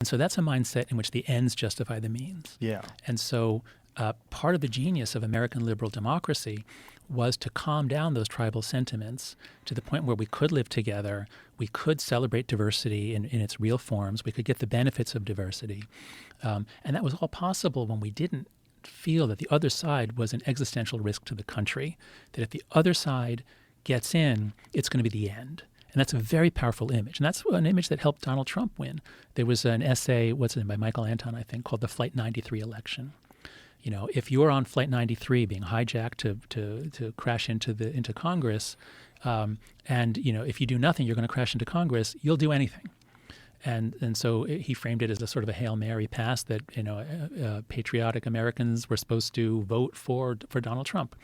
And so that's a mindset in which the ends justify the means. Yeah. And so part of the genius of American liberal democracy was to calm down those tribal sentiments to the point where we could live together, we could celebrate diversity in its real forms, we could get the benefits of diversity. And that was all possible when we didn't feel that the other side was an existential risk to the country, that if the other side gets in, it's going to be the end. And that's a very powerful image. And that's an image that helped Donald Trump win. There was an essay, what's it, by Michael Anton, I think, called The Flight 93 Election. You know, if you're on Flight 93 being hijacked to crash into Congress, and, you know, if you do nothing, you're going to crash into Congress, you'll do anything. And so he framed it as a sort of a Hail Mary pass that, you know, patriotic Americans were supposed to vote for Donald Trump.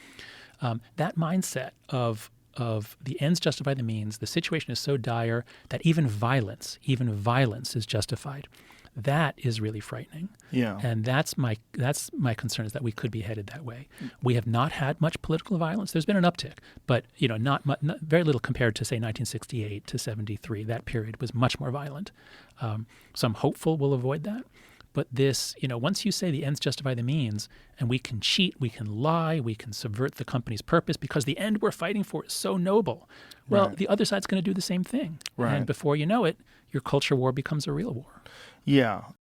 That mindset of the ends justify the means, the situation is so dire that even violence is justified. That is really frightening. Yeah. And that's my concern, is that we could be headed that way. We have not had much political violence. There's been an uptick, but, you know, not very little compared to, say, 1968 to 73. That period was much more violent. So I'm hopeful we'll avoid that. But this, you know, once you say the ends justify the means, and we can cheat, we can lie, we can subvert the company's purpose because the end we're fighting for is so noble, well, Right. the other side's going to do the same thing. Right. And before you know it, your culture war becomes a real war. Yeah.